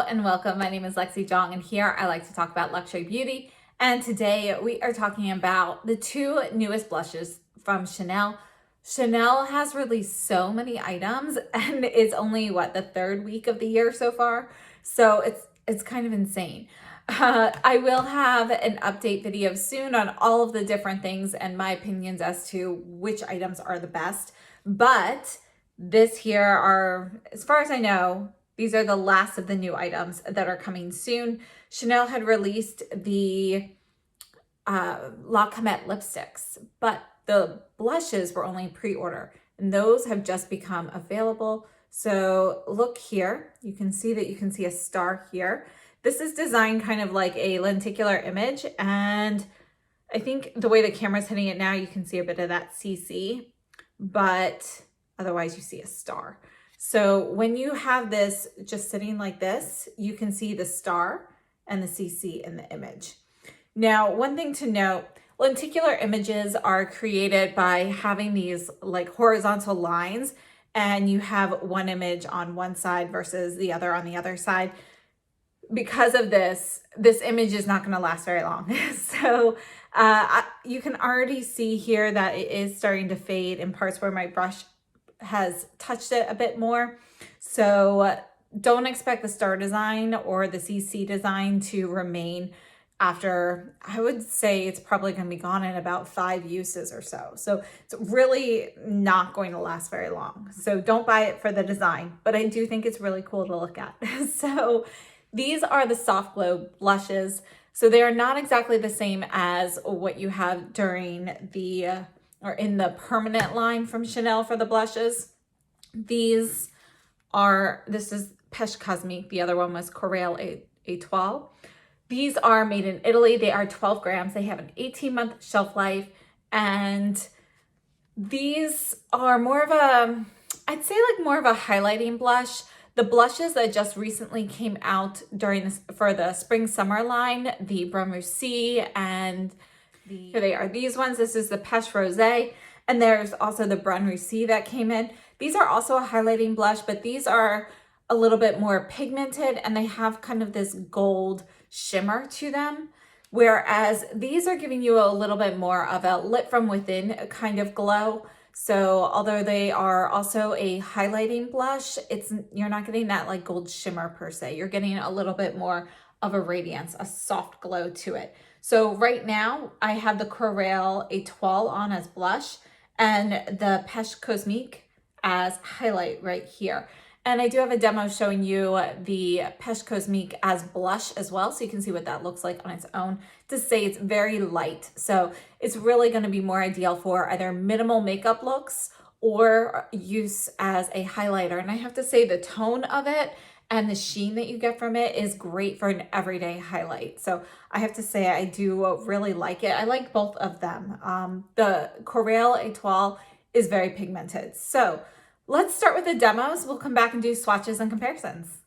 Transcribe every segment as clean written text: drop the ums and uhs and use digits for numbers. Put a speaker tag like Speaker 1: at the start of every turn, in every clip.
Speaker 1: and welcome. My name is Lexi, Jong, and here I like to talk about luxury beauty. And today we are talking about the two newest blushes from Chanel. Chanel has released so many items and it's only the third week of the year so far. So it's kind of insane. I will have an update video soon on all of the different things and my opinions as to which items are the best. But this here are, as far as I know, these are the last of the new items that are coming soon. Chanel had released the La Comète lipsticks, but the blushes were only pre-order and those have just become available. So look here, you can see a star here. This is designed kind of like a lenticular image, and I think the way the camera's hitting it now, you can see a bit of that CC, but otherwise you see a star. So when you have this just sitting like this, you can see the star and the CC in the image. Now, one thing to note, lenticular images are created by having these like horizontal lines, and you have one image on one side versus the other on the other side. Because of this image is not going to last very long. So you can already see here that it is starting to fade in parts where my brush has touched it a bit more. So don't expect the star design or the CC design to remain after, I would say it's probably going to be gone in about 5 uses or so. So it's really not going to last very long. So don't buy it for the design, but I do think it's really cool to look at. So these are the soft glow blushes. So they are not exactly the same as what you have during the or in the permanent line from Chanel for the blushes. This is Peche Cosmique. The other one was Koyudo LNY. These are made in Italy. They are 12 grams. They have an 18-month shelf life. And these are more of a, I'd say like more of a highlighting blush. The blushes that just recently came out for the spring summer line, the Brun Rosé and here they are. These ones, this is the Peche Rosé, and there's also the Brun Rosé that came in. These are also a highlighting blush, but these are a little bit more pigmented and they have kind of this gold shimmer to them. Whereas these are giving you a little bit more of a lit from within kind of glow. So although they are also a highlighting blush, you're not getting that like gold shimmer per se. You're getting a little bit more of a radiance, a soft glow to it. So right now I have the Koyudo LNY on as blush and the Peche Cosmique as highlight right here. And I do have a demo showing you the Peche Cosmique as blush as well, so you can see what that looks like on its own. To say it's very light, so it's really going to be more ideal for either minimal makeup looks or use as a highlighter. And I have to say the tone of it and the sheen that you get from it is great for an everyday highlight. So I have to say I do really like it. I like both of them. The Koyudo LNY is very pigmented. So let's start with the demos. We'll come back and do swatches and comparisons.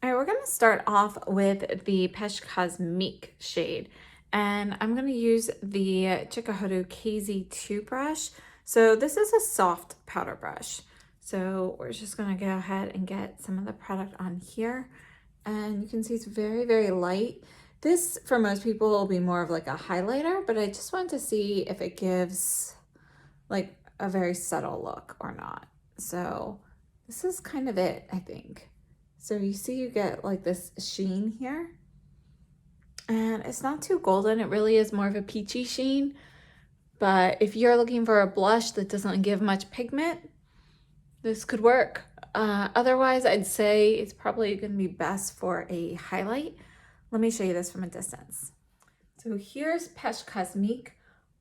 Speaker 1: All right, we're going to start off with the Peche Cosmique shade. And I'm going to use the Chikuhodo KZ2 brush. So this is a soft powder brush. So we're just going to go ahead and get some of the product on here. And you can see it's very, very light. This, for most people, will be more of like a highlighter, but I just wanted to see if it gives like a very subtle look or not. So this is kind of it, I think. So you see you get like this sheen here. And it's not too golden. It really is more of a peachy sheen. But if you're looking for a blush that doesn't give much pigment, this could work. Otherwise, I'd say it's probably going to be best for a highlight. Let me show you this from a distance. So here's Peche Cosmique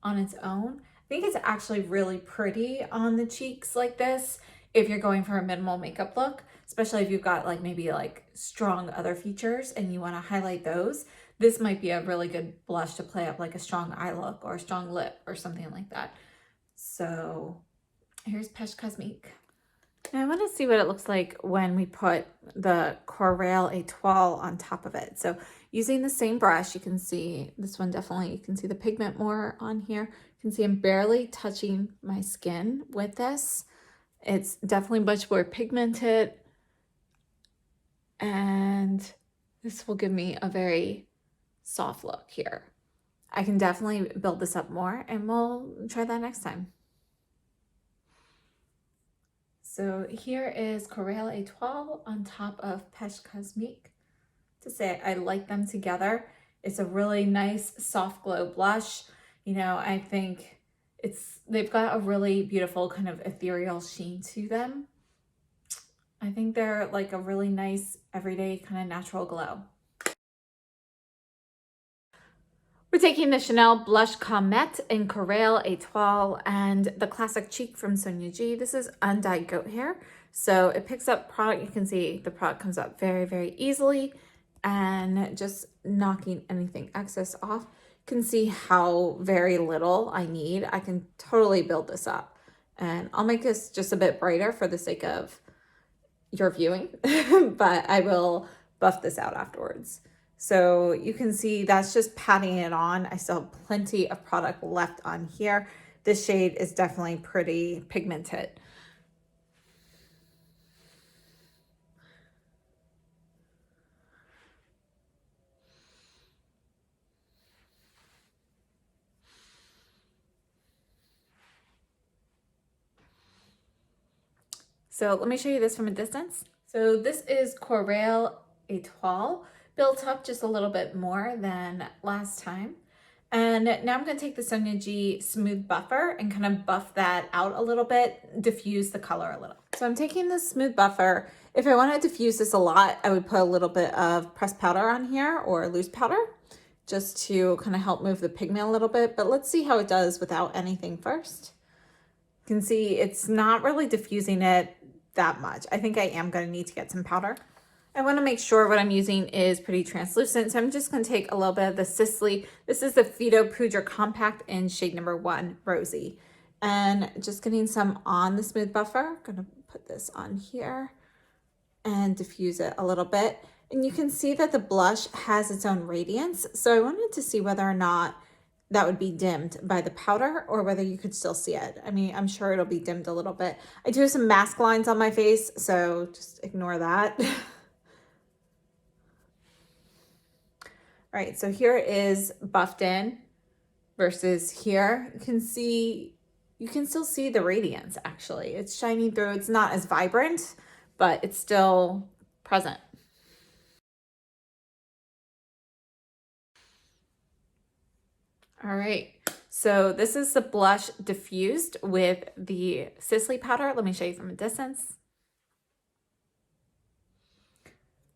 Speaker 1: on its own. I think it's actually really pretty on the cheeks like this if you're going for a minimal makeup look, especially if you've got like maybe like strong other features and you want to highlight those. This might be a really good blush to play up like a strong eye look or a strong lip or something like that. So here's Peche Cosmique. Now I want to see what it looks like when we put the Koyudo LNY on top of it. So using the same brush, you can see this one definitely, you can see the pigment more on here. You can see I'm barely touching my skin with this. It's definitely much more pigmented. And this will give me a very soft look here. I can definitely build this up more, and we'll try that next time. So here is Koyudo LNY on top of Peche Cosmique. To say I like them together. It's a really nice soft glow blush. You know, I think they've got a really beautiful kind of ethereal sheen to them. I think they're like a really nice everyday kind of natural glow. We're taking the Chanel Blush COMETE in Koyudo LNY and the Classic Cheek from Sonia G. This is undyed goat hair. So it picks up product. You can see the product comes up very, very easily, and just knocking anything excess off. You can see how very little I need. I can totally build this up, and I'll make this just a bit brighter for the sake of your viewing, but I will buff this out afterwards. So you can see that's just patting it on. I still have plenty of product left on here. This shade is definitely pretty pigmented. So let me show you this from a distance. So this is Koyudo LNY, built up just a little bit more than last time. And now I'm going to take the Sonia G Smooth Buffer and kind of buff that out a little bit, diffuse the color a little. So I'm taking this Smooth Buffer. If I want to diffuse this a lot, I would put a little bit of pressed powder on here or loose powder just to kind of help move the pigment a little bit. But let's see how it does without anything first. You can see it's not really diffusing it that much. I think I am going to need to get some powder. I want to make sure what I'm using is pretty translucent, so I'm just going to take a little bit of the Sisley. This is the Fido Poudre Compact in shade number 1, Rosy. And just getting some on the Smooth Buffer. I'm going to put this on here and diffuse it a little bit. And you can see that the blush has its own radiance, so I wanted to see whether or not that would be dimmed by the powder or whether you could still see it. I mean, I'm sure it'll be dimmed a little bit. I do have some mask lines on my face, so just ignore that. All right, so here it is buffed in versus here. You can still see the radiance actually. It's shining through. It's not as vibrant, but it's still present. All right, so this is the blush diffused with the Sisley powder. Let me show you from a distance.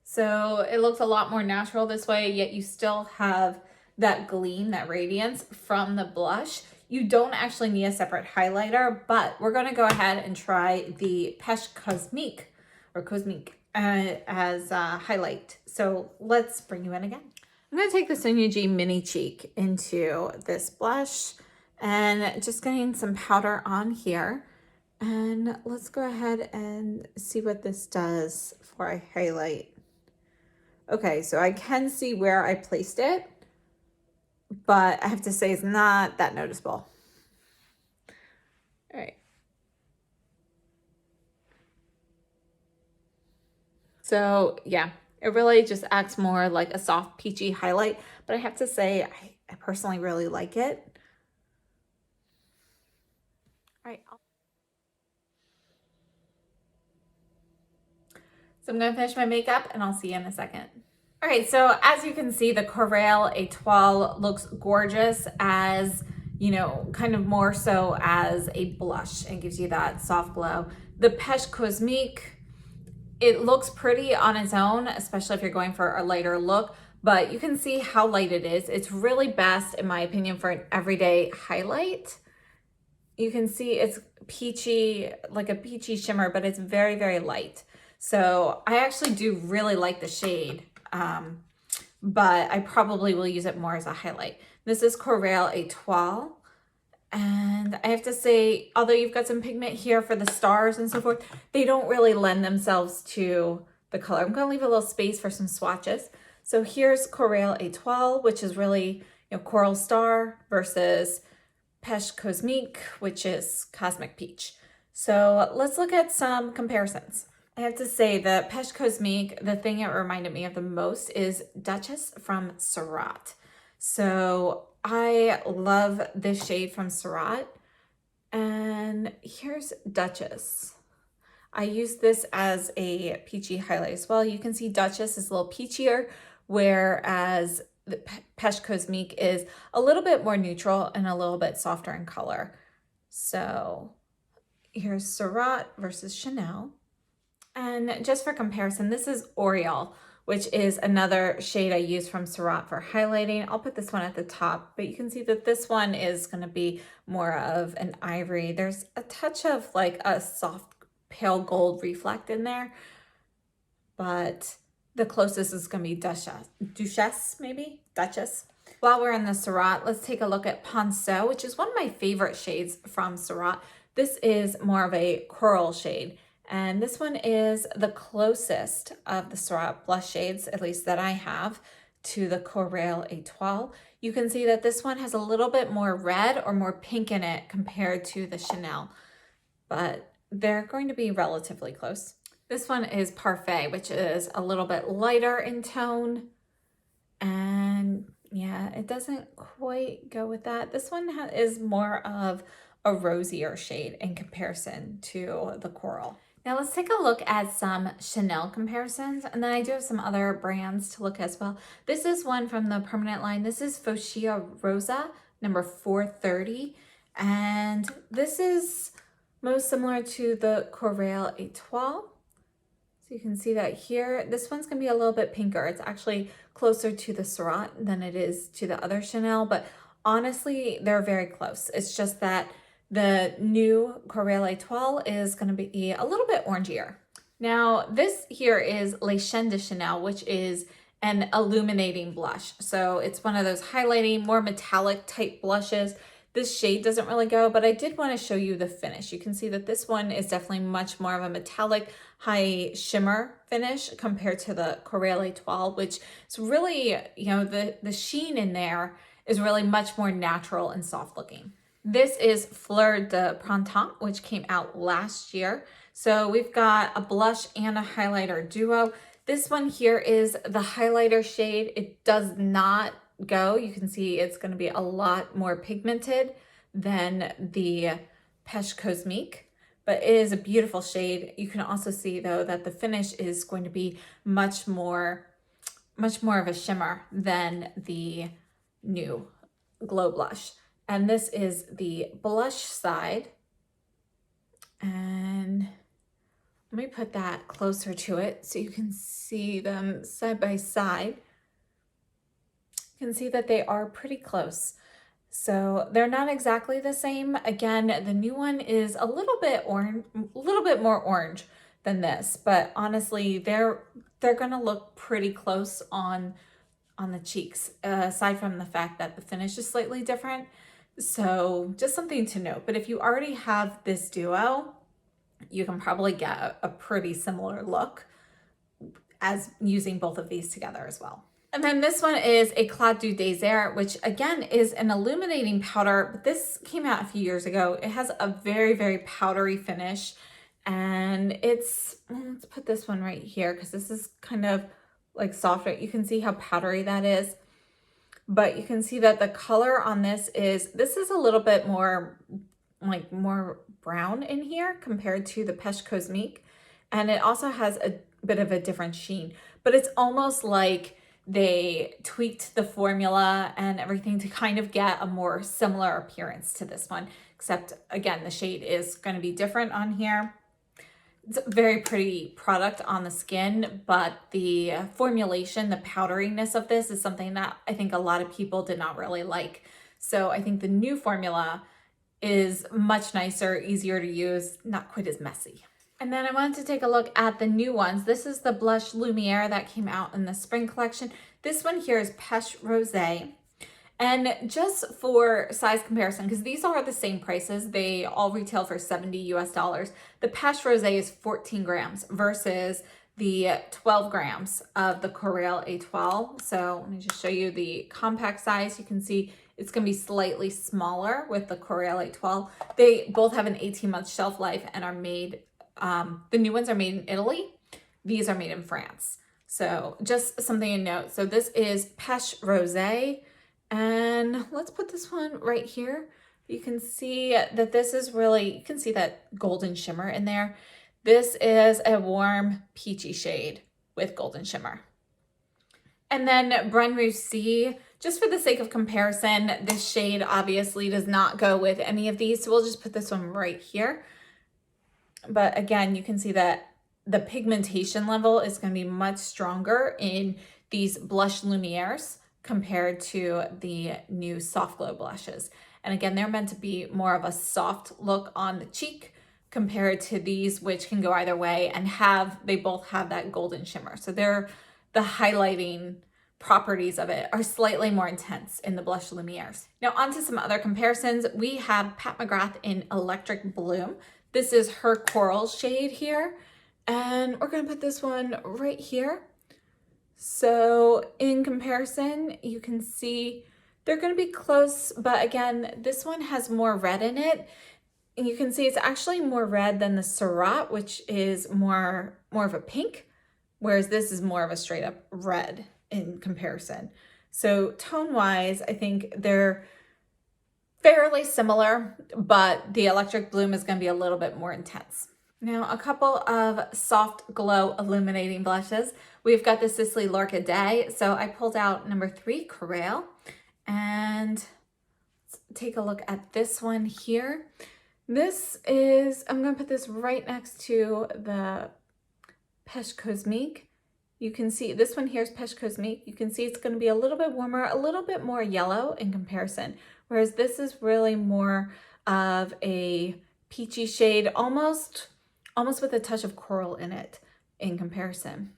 Speaker 1: So it looks a lot more natural this way, yet you still have that gleam, that radiance from the blush. You don't actually need a separate highlighter, but we're gonna go ahead and try the Peche Cosmique or Cosmique as a highlight. So let's bring you in again. I'm gonna take the Sonia G Mini Cheek into this blush and just getting some powder on here. And let's go ahead and see what this does before I highlight. Okay, so I can see where I placed it, but I have to say it's not that noticeable. All right. So yeah, it really just acts more like a soft peachy highlight, but I have to say I personally really like it. All right. So I'm gonna finish my makeup and I'll see you in a second. All right, so as you can see, the Koyudo LNY looks gorgeous as, you know, kind of more so as a blush and gives you that soft glow. The Peche Cosmique, it looks pretty on its own, especially if you're going for a lighter look, but you can see how light it is. It's really best, in my opinion, for an everyday highlight. You can see it's peachy, like a peachy shimmer, but it's very, very light. So I actually do really like the shade, but I probably will use it more as a highlight. This is Koyudo LNY. And I have to say, although you've got some pigment here for the stars and so forth, they don't really lend themselves to the color. I'm going to leave a little space for some swatches. So here's Koyudo LNY, which is really, you know, Coral Star versus Peche Cosmique, which is Cosmic Peach. So let's look at some comparisons. I have to say the Peche Cosmique, the thing it reminded me of the most is Duchess from Surratt. So I love this shade from Surratt. And here's Duchess. I use this as a peachy highlight as well. You can see Duchess is a little peachier, whereas the Peche Cosmique is a little bit more neutral and a little bit softer in color. So here's Surratt versus Chanel. And just for comparison, this is Oriole, which is another shade I use from Surratt for highlighting. I'll put this one at the top, but you can see that this one is going to be more of an ivory. There's a touch of like a soft pale gold reflect in there, but the closest is going to be Duchess, maybe? Duchess. While we're in the Surratt, let's take a look at Ponceau, which is one of my favorite shades from Surratt. This is more of a coral shade. And this one is the closest of the Surratt blush shades, at least that I have, to the Coral Étoile. You can see that this one has a little bit more red or more pink in it compared to the Chanel, but they're going to be relatively close. This one is Parfait, which is a little bit lighter in tone. And yeah, it doesn't quite go with that. This one is more of a rosier shade in comparison to the Coral. Now let's take a look at some Chanel comparisons, and then I do have some other brands to look as well. This is one from the permanent line. This is Fuchsia Rosa, number 430, and this is most similar to the Coral Étoile. So you can see that here. This one's gonna be a little bit pinker. It's actually closer to the Surratt than it is to the other Chanel, but honestly, they're very close. It's just that the new Coral Étoile is going to be a little bit orangier. Now, this here is Les Chaînes de Chanel, which is an illuminating blush. So it's one of those highlighting, more metallic type blushes. This shade doesn't really go, but I did want to show you the finish. You can see that this one is definitely much more of a metallic, high shimmer finish compared to the Coral Étoile, which is really, you know, the sheen in there is really much more natural and soft looking. This is Fleur de Printemps, which came out last year. So we've got a blush and a highlighter duo. This one here is the highlighter shade. It does not go. You can see it's going to be a lot more pigmented than the Peche Cosmique, but it is a beautiful shade. You can also see though that the finish is going to be much more of a shimmer than the new Glow Blush. And this is the blush side. And let me put that closer to it so you can see them side by side. You can see that they are pretty close. So they're not exactly the same. Again, the new one is a little bit more orange than this, but honestly, they're gonna look pretty close on the cheeks, aside from the fact that the finish is slightly different. So just something to note. But if you already have this duo, you can probably get a pretty similar look as using both of these together as well. And then this one is a Cle de Peau, which again is an illuminating powder, but this came out a few years ago. It has a very, very powdery finish, and let's put this one right here because this is kind of like softer. You can see how powdery that is. But you can see that the color on this is a little bit more brown in here compared to the Peche Cosmique. And it also has a bit of a different sheen, but it's almost like they tweaked the formula and everything to kind of get a more similar appearance to this one, except again, the shade is going to be different on here. It's a very pretty product on the skin, but the formulation, the powderiness of this is something that I think a lot of people did not really like. So I think the new formula is much nicer, easier to use, not quite as messy. And then I wanted to take a look at the new ones. This is the Blush Lumiere that came out in the spring collection. This one here is Peche Rosé. And just for size comparison, because these all are the same prices, they all retail for $70 US. The Peche Rosé is 14 grams versus the 12 grams of the Coral Étoile. So let me just show you the compact size. You can see it's going to be slightly smaller with the Coral Étoile. They both have an 18-month shelf life and are made the new ones are made in Italy. These are made in France. So just something to note. So this is Peche Rosé, and let's put this one right here. You can see that this is really, you can see that golden shimmer in there. This is a warm peachy shade with golden shimmer. And then Brun Russie, just for the sake of comparison, this shade obviously does not go with any of these, so we'll just put this one right here. But again, you can see that the pigmentation level is going to be much stronger in these blush Lumières compared to the new Soft Glow blushes. And again, they're meant to be more of a soft look on the cheek compared to these, which can go either way and they both have that golden shimmer. So the highlighting properties of it are slightly more intense in the blush Lumières. Now on to some other comparisons. We have Pat McGrath in Electric Bloom. This is her coral shade here, and we're gonna put this one right here. So in comparison, you can see they're gonna be close, but again, this one has more red in it. And you can see it's actually more red than the Surratt, which is more of a pink, whereas this is more of a straight up red in comparison. So tone-wise, I think they're fairly similar, but the Electric Bloom is going to be a little bit more intense. Now, a couple of soft glow illuminating blushes. We've got the Sisley Lorca Day. So I pulled out number 3, Coral, and let's take a look at this one here. This is, I'm going to put this right next to the Peche Cosmique. You can see this one here is Peche Cosmique. You can see it's going to be a little bit warmer, a little bit more yellow in comparison, whereas this is really more of a peachy shade, almost with a touch of coral in it in comparison.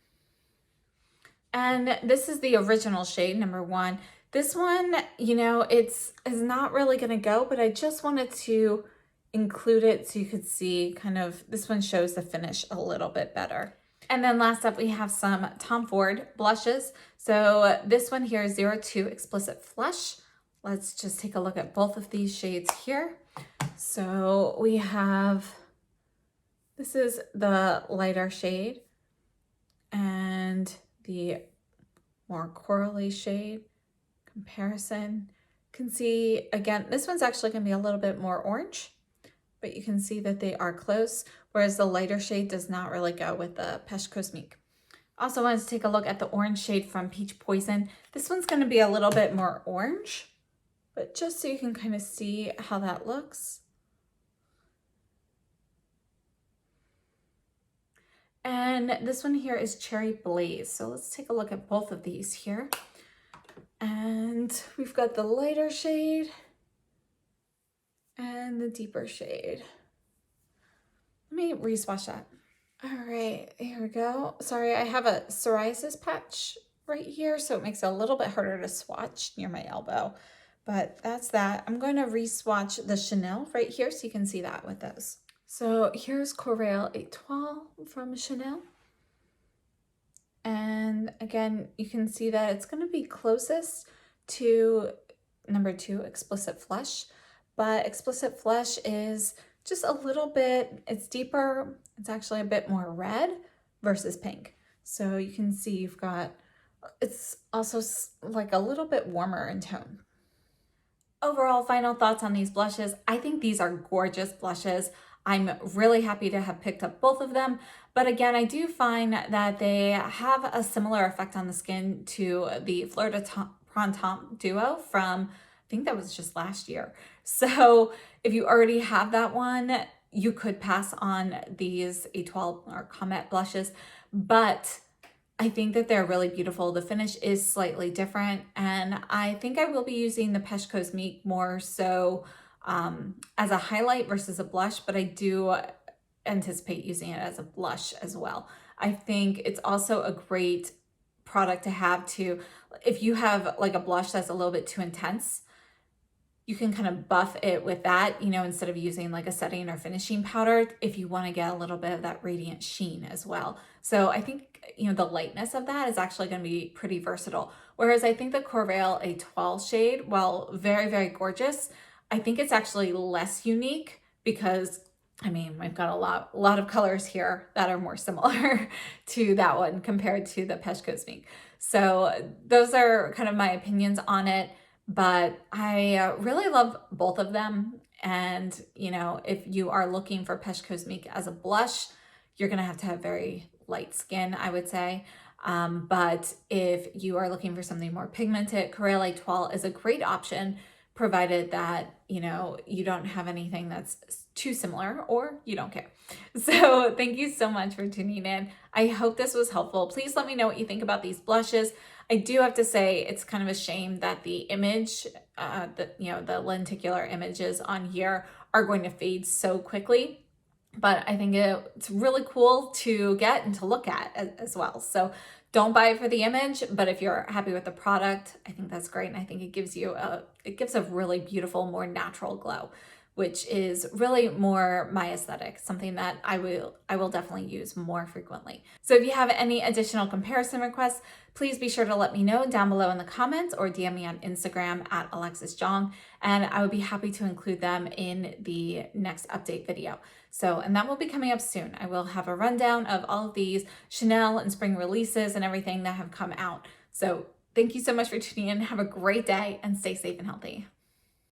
Speaker 1: And this is the original shade, number 1. This one, you know, is not really going to go, but I just wanted to include it so you could see kind of, this one shows the finish a little bit better. And then last up, we have some Tom Ford blushes. So this one here is 02 Explicit Flush. Let's just take a look at both of these shades here. So we have, this is the lighter shade and the more corally shade comparison. You can see, again, this one's actually going to be a little bit more orange, but you can see that they are close, whereas the lighter shade does not really go with the Peche Cosmique. Also wanted to take a look at the orange shade from Peach Poison. This one's going to be a little bit more orange, but just so you can kind of see how that looks. And this one here is Cherry Blaze. So let's take a look at both of these here. And we've got the lighter shade and the deeper shade. Let me re-swatch that. All right, here we go. Sorry, I have a psoriasis patch right here, so it makes it a little bit harder to swatch near my elbow. But that's that. I'm going to re-swatch the Chanel right here so you can see that with those. So here's Coral Étoile from Chanel. And again, you can see that it's going to be closest to number 2, Explicit Flush. But Explicit Flush is just a little bit, it's deeper. It's actually a bit more red versus pink. So you can see you've got, it's also like a little bit warmer in tone. Overall, final thoughts on these blushes. I think these are gorgeous blushes. I'm really happy to have picked up both of them. But again, I do find that they have a similar effect on the skin to the Fleur de Printemps Duo from, I think that was just last year. So if you already have that one, you could pass on these Étoile or COMETE blushes. But I think that they're really beautiful. The finish is slightly different. And I think I will be using the Peche Cosmique more so as a highlight versus a blush, but I do anticipate using it as a blush as well. I think it's also a great product to have to, if you have like a blush that's a little bit too intense, you can kind of buff it with that, you know, instead of using like a setting or finishing powder, if you want to get a little bit of that radiant sheen as well. So I think, you know, the lightness of that is actually going to be pretty versatile. Whereas I think the Coral Étoile shade, while very, very gorgeous, I think it's actually less unique because I mean, we've got a lot of colors here that are more similar to that one compared to the Peche Cosmique. So those are kind of my opinions on it, but I really love both of them. And, you know, if you are looking for Peche Cosmique as a blush, you're going to have very light skin, I would say. But if you are looking for something more pigmented, Carré L'Etoile is a great option, provided that, you know, you don't have anything that's too similar or you don't care. So thank you so much for tuning in. I hope this was helpful. Please let me know what you think about these blushes. I do have to say it's kind of a shame that the image, the lenticular images on here are going to fade so quickly. But I think it's really cool to get and to look at as well. So don't buy it for the image, but if you're happy with the product, I think that's great. And I think it gives a really beautiful, more natural glow, which is really more my aesthetic, something that I will definitely use more frequently. So if you have any additional comparison requests, please be sure to let me know down below in the comments or DM me on Instagram at AlexisJong, and I would be happy to include them in the next update video. So, and that will be coming up soon. I will have a rundown of all of these Chanel and spring releases and everything that have come out. So thank you so much for tuning in. Have a great day and stay safe and healthy.